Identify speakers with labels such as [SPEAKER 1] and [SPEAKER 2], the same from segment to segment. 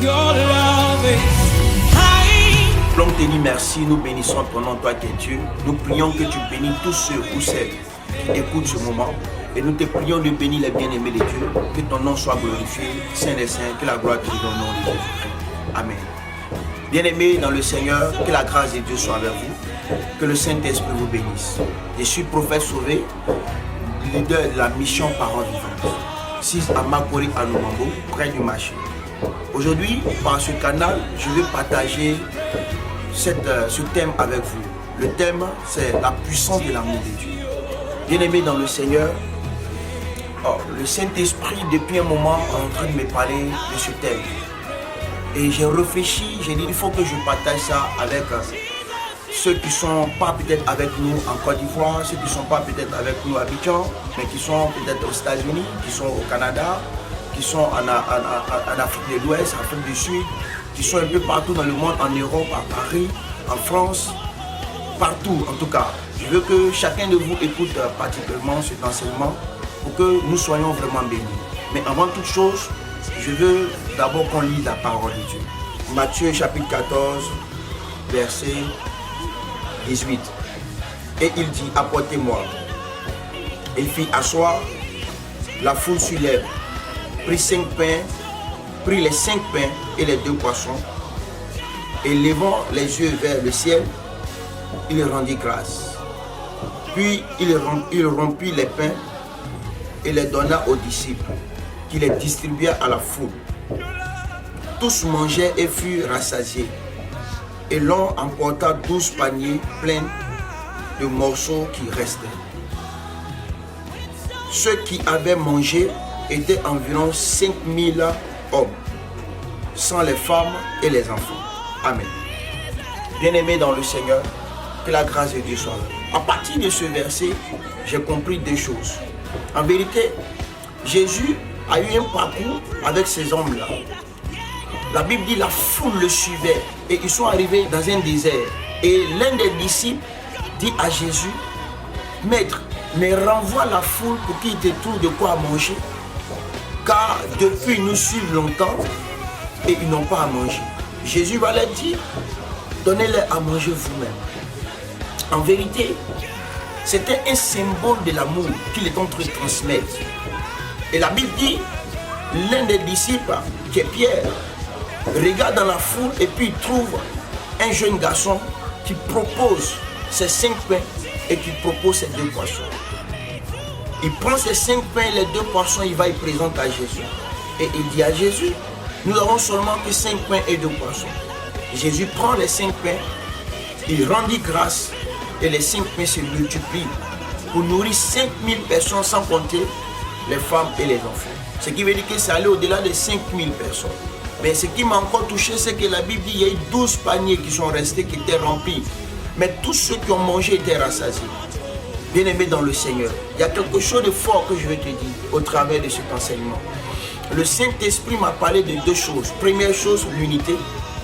[SPEAKER 1] Your love is high.
[SPEAKER 2] L'homme te dit merci, nous bénissons ton nom, toi qui es Dieu. Nous prions que tu bénis tous ceux ou celles qui écoutent ce moment. Et nous te prions de bénir les bien-aimés de Dieu. Que ton nom soit glorifié, Saint des Saints, que la gloire te donne au nom de Jésus-Christ. Amen. Bien-aimés dans le Seigneur, que la grâce de Dieu soit avec vous. Que le Saint-Esprit vous bénisse. Je suis prophète Sauvé, leader de la mission Parole Vivante. 6 à Makori à Lumambo, près du marché. Aujourd'hui, par ce canal, je vais partager ce thème avec vous. Le thème, c'est la puissance de l'amour de Dieu. Bien-aimés dans le Seigneur, le Saint-Esprit, depuis un moment, est en train de me parler de ce thème. Et j'ai réfléchi, j'ai dit, il faut que je partage ça avec ceux qui ne sont pas peut-être avec nous en Côte d'Ivoire, ceux qui ne sont pas peut-être avec nous à Abidjan, mais qui sont peut-être aux États-Unis, qui sont au Canada, qui sont en Afrique de l'Ouest, en Afrique du Sud, qui sont un peu partout dans le monde, en Europe, à Paris, en France, partout en tout cas. Je veux que chacun de vous écoute particulièrement cet enseignement pour que nous soyons vraiment bénis. Mais avant toute chose, je veux d'abord qu'on lise la parole de Dieu. Matthieu chapitre 14, verset 18. Et il dit, apportez-moi. Il fit asseoir la foule sur l'herbe, prit les 5 pains et les 2 poissons, et levant les yeux vers le ciel, il rendit grâce. Puis il rompit les pains et les donna aux disciples, qui les distribua à la foule. Tous mangèrent et furent rassasiés, et l'on emporta 12 paniers pleins de morceaux qui restaient. Ceux qui avaient mangé étaient environ 5000 hommes, sans les femmes et les enfants. Amen. Bien-aimés dans le Seigneur, que la grâce de Dieu soit là. À partir de ce verset, j'ai compris 2 choses. En vérité, Jésus a eu un parcours avec ces hommes-là. La Bible dit la foule le suivait et ils sont arrivés dans un désert. Et l'un des disciples dit à Jésus, Maître, mais renvoie la foule pour qu'ils te trouvent de quoi manger. Car depuis ils nous suivent longtemps et ils n'ont pas à manger. Jésus va leur dire, donnez-leur à manger vous-même. En vérité, c'était un symbole de l'amour qu'il est en train de transmettre. Et la Bible dit, l'un des disciples, qui est Pierre, regarde dans la foule et puis il trouve un jeune garçon qui propose ses 5 pains et qui propose ses 2 poissons. Il prend ses 5 pains et les 2 poissons, il va y présenter à Jésus. Et il dit à Jésus, nous avons seulement que 5 pains et 2 poissons. Jésus prend les 5 pains, il rendit grâce et les 5 pains se multiplient pour nourrir 5000 personnes sans compter les femmes et les enfants. Ce qui veut dire que c'est allé au-delà de 5000 personnes. Mais ce qui m'a encore touché, c'est que la Bible dit qu'il y a eu 12 paniers qui sont restés, qui étaient remplis. Mais tous ceux qui ont mangé étaient rassasiés. Bien-aimés dans le Seigneur, il y a quelque chose de fort que je vais te dire au travers de cet enseignement. Le Saint-Esprit m'a parlé de 2 choses. Première chose, l'unité.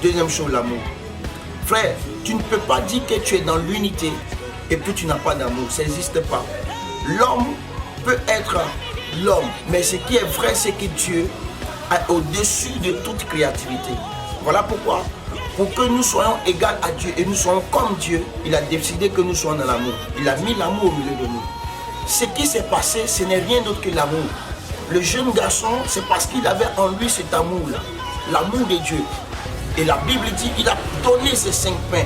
[SPEAKER 2] Deuxième chose, l'amour. Frère, tu ne peux pas dire que tu es dans l'unité et puis tu n'as pas d'amour. Ça n'existe pas. L'homme peut être l'homme, mais ce qui est vrai, c'est que Dieu est au-dessus de toute créativité. Voilà pourquoi, pour que nous soyons égaux à Dieu et nous soyons comme Dieu, il a décidé que nous soyons dans l'amour. Il a mis l'amour au milieu de nous. Ce qui s'est passé, ce n'est rien d'autre que l'amour. Le jeune garçon, c'est parce qu'il avait en lui cet amour-là, l'amour de Dieu. Et la Bible dit qu'il a donné ses 5 pains.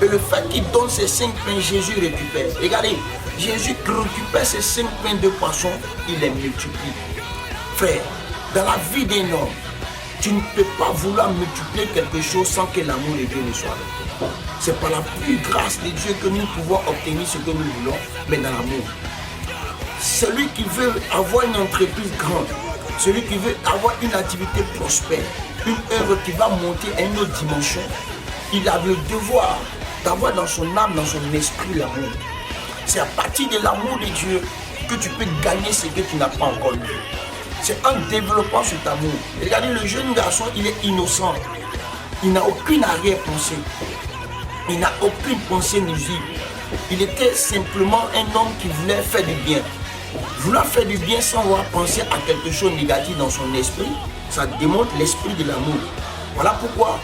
[SPEAKER 2] Et le fait qu'il donne ces 5 pains, Jésus récupère. Regardez, Jésus récupère ces 5 pains de poisson, il les multiplie. Frère, dans la vie d'un homme, tu ne peux pas vouloir multiplier quelque chose sans que l'amour de Dieu ne soit là. C'est par la plus grâce de Dieu que nous pouvons obtenir ce que nous voulons, mais dans l'amour. Celui qui veut avoir une entreprise grande, celui qui veut avoir une activité prospère, une œuvre qui va monter à une autre dimension, il a le devoir d'avoir dans son âme, dans son esprit l'amour. C'est à partir de l'amour de Dieu que tu peux gagner ce que tu n'as pas encore eu. C'est en développant cet amour. Regardez, le jeune garçon, il est innocent. Il n'a aucune arrière-pensée. Il n'a aucune pensée nuisible. Il était simplement un homme qui voulait faire du bien. Vouloir faire du bien sans avoir pensé à quelque chose de négatif dans son esprit, ça démontre l'esprit de l'amour. Voilà pourquoi,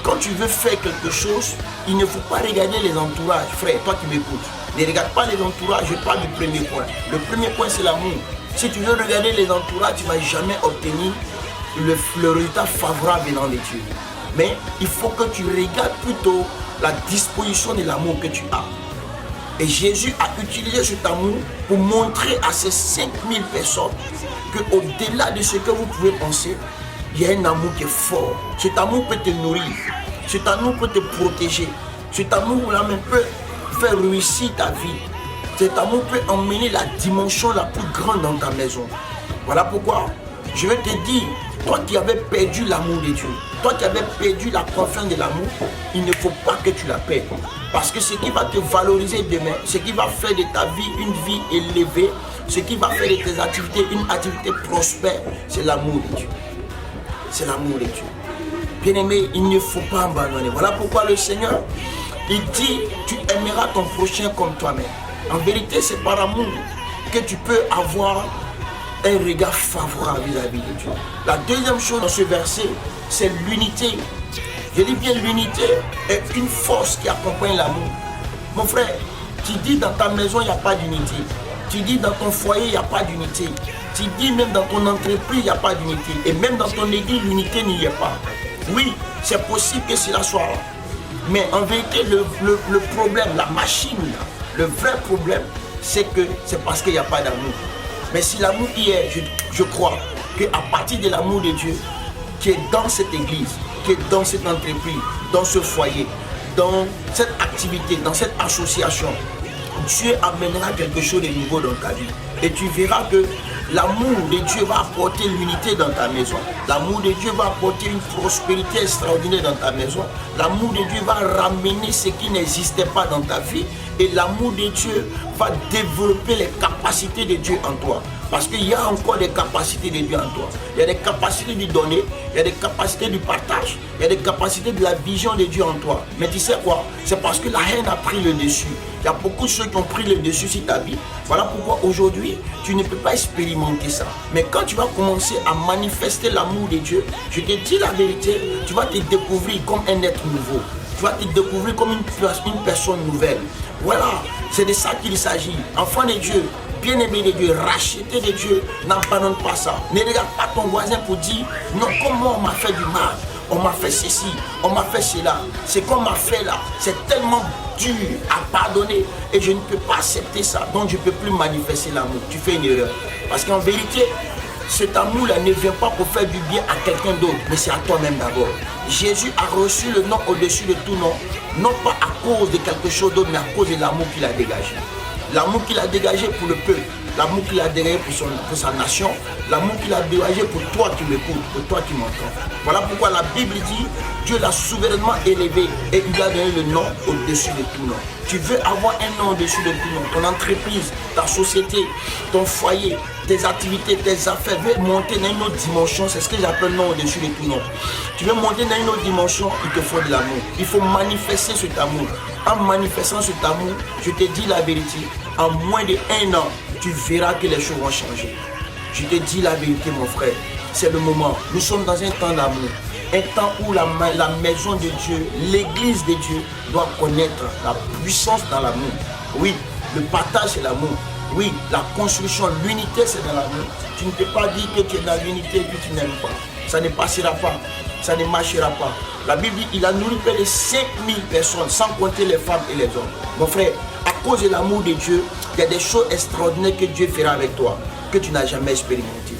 [SPEAKER 2] quand tu veux faire quelque chose, il ne faut pas regarder les entourages. Frère, toi qui m'écoutes, ne regarde pas les entourages, je parle du premier point. Le premier point, c'est l'amour. Si tu veux regarder les entourages, tu ne vas jamais obtenir le résultat favorable venant de Dieu. Mais il faut que tu regardes plutôt la disposition de l'amour que tu as. Et Jésus a utilisé cet amour pour montrer à ces 5000 personnes qu'au-delà de ce que vous pouvez penser, il y a un amour qui est fort. Cet amour peut te nourrir. Cet amour peut te protéger. Cet amour-là même peut faire réussir ta vie. Cet amour peut emmener la dimension la plus grande dans ta maison. Voilà pourquoi je vais te dire, toi qui avais perdu l'amour de Dieu, toi qui avais perdu la confiance de l'amour, il ne faut pas que tu la perdes. Parce que ce qui va te valoriser demain, ce qui va faire de ta vie une vie élevée, ce qui va faire de tes activités une activité prospère, c'est l'amour de Dieu. C'est l'amour de Dieu. Bien-aimé, il ne faut pas abandonner. Voilà pourquoi le Seigneur, il dit, tu aimeras ton prochain comme toi-même. En vérité, c'est par amour que tu peux avoir un regard favorable vis-à-vis de Dieu. La deuxième chose dans ce verset, c'est l'unité. Je dis bien l'unité est une force qui accompagne l'amour. Mon frère, tu dis dans ta maison, il n'y a pas d'unité. Tu dis dans ton foyer, il n'y a pas d'unité. Tu dis même dans ton entreprise, il n'y a pas d'unité. Et même dans ton église, l'unité n'y est pas. Oui, c'est possible que cela soit là. Mais en vérité, le problème, la machine, le vrai problème, c'est parce qu'il n'y a pas d'amour. Mais si l'amour y est, je crois qu'à partir de l'amour de Dieu, qui est dans cette église, qui est dans cette entreprise, dans ce foyer, dans cette activité, dans cette association, Dieu amènera quelque chose de nouveau dans ta vie. Et tu verras que l'amour de Dieu va apporter l'unité dans ta maison. L'amour de Dieu va apporter une prospérité extraordinaire dans ta maison. L'amour de Dieu va ramener ce qui n'existait pas dans ta vie. Et l'amour de Dieu va développer les capacités de Dieu en toi. Parce qu'il y a encore des capacités de Dieu en toi. Il y a des capacités du donner, il y a des capacités du partage, il y a des capacités de la vision de Dieu en toi. Mais tu sais quoi? C'est parce que la haine a pris le dessus. Il y a beaucoup de ceux qui ont pris le dessus sur ta vie. Voilà pourquoi aujourd'hui, tu ne peux pas expérimenter ça. Mais quand tu vas commencer à manifester l'amour de Dieu, je te dis la vérité, tu vas te découvrir comme un être nouveau. Tu vas te découvrir comme une personne nouvelle. Voilà, c'est de ça qu'il s'agit. Enfant de Dieu, bien-aimé de Dieu, racheté de Dieu, n'abandonne pas ça. Ne regarde pas ton voisin pour dire, non, comment on m'a fait du mal, on m'a fait ceci, on m'a fait cela. Ce qu'on m'a fait là, c'est tellement dur à pardonner et je ne peux pas accepter ça. Donc je ne peux plus manifester l'amour. Tu fais une erreur. Parce qu'en vérité, cet amour-là ne vient pas pour faire du bien à quelqu'un d'autre, mais c'est à toi-même d'abord. Jésus a reçu le nom au-dessus de tout nom, non pas à cause de quelque chose d'autre, mais à cause de l'amour qu'il a dégagé. L'amour qu'il a dégagé pour le peuple, l'amour qu'il a dégagé pour sa nation, l'amour qu'il a dégagé pour toi qui m'écoutes, pour toi qui m'entends. Voilà pourquoi la Bible dit, Dieu l'a souverainement élevé et il a donné le nom au-dessus de tout nom. Tu veux avoir un nom au-dessus de tout nom, ton entreprise, ta société, ton foyer, tes activités, tes affaires, veulent monter dans une autre dimension, c'est ce que j'appelle nom au-dessus de tout nom. Tu veux monter dans une autre dimension, il te faut de l'amour. Il faut manifester cet amour. En manifestant cet amour, je te dis la vérité, en moins de 1 an, tu verras que les choses vont changer. Je te dis la vérité, mon frère, c'est le moment. Nous sommes dans un temps d'amour. Un temps où la maison de Dieu, l'église de Dieu doit connaître la puissance dans l'amour. Oui, le partage c'est l'amour. Oui, la construction, l'unité c'est dans l'amour. Tu ne peux pas dire que tu es dans l'unité et que tu n'aimes pas. Ça ne passera pas. Ça ne marchera pas. La Bible dit il a nourri près de 5000 personnes, sans compter les femmes et les hommes. Mon frère, à cause de l'amour de Dieu, il y a des choses extraordinaires que Dieu fera avec toi, que tu n'as jamais expérimenté.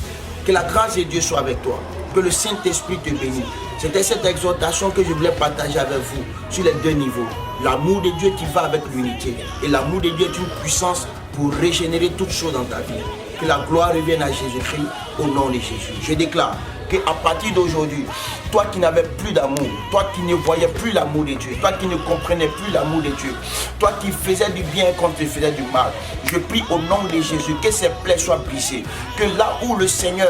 [SPEAKER 2] Que la grâce de Dieu soit avec toi. Que le Saint-Esprit te bénisse. C'était cette exhortation que je voulais partager avec vous sur les 2 niveaux. L'amour de Dieu qui va avec l'unité. Et l'amour de Dieu est une puissance pour régénérer toutes choses dans ta vie. Que la gloire revienne à Jésus-Christ au nom de Jésus. Je déclare qu'à partir d'aujourd'hui, toi qui n'avais plus d'amour, toi qui ne voyais plus l'amour de Dieu, toi qui ne comprenais plus l'amour de Dieu, toi qui faisais du bien quand tu faisais du mal, je prie au nom de Jésus que ces plaies soient brisées, que là où le Seigneur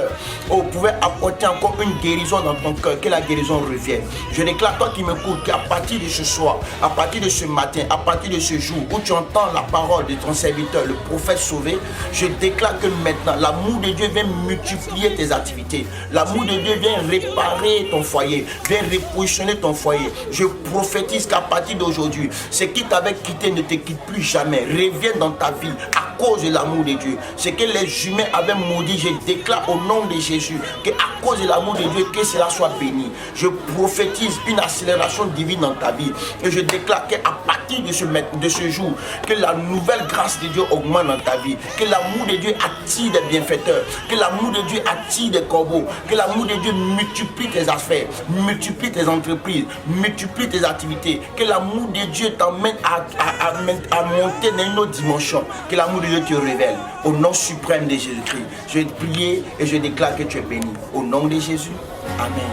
[SPEAKER 2] pouvait apporter encore une guérison dans ton cœur, que la guérison revienne. Je déclare, toi qui m'écoutes, qu'à partir de ce soir, à partir de ce matin, à partir de ce jour où tu entends la parole de ton serviteur, le prophète sauvé, je déclare que maintenant, l'amour de Dieu vient multiplier tes activités. L'amour de Dieu vient réparer ton foyer. Viens repositionner ton foyer. Je prophétise qu'à partir d'aujourd'hui, ce qui t'avait quitté ne te quitte plus jamais. Reviens dans ta vie à cause de l'amour de Dieu. Ce que les humains avaient maudit, je déclare au nom de Jésus qu'à cause de l'amour de Dieu, que cela soit béni. Je prophétise une accélération divine dans ta vie. Et je déclare qu'à partir de ce jour, que la nouvelle grâce de Dieu augmente dans ta vie. Que l'amour de Dieu attire des bienfaiteurs. Que l'amour de Dieu attire des corbeaux. Que l'amour de Dieu multiplie tes affaires, multiplie tes entreprises, multiplie tes activités. Que l'amour de Dieu t'emmène à monter dans une autre dimension. Que l'amour de Dieu te révèle. Au nom suprême de Jésus-Christ, je vais te prier et je déclare que tu es béni. Au nom de Jésus, Amen.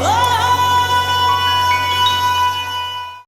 [SPEAKER 1] Oh!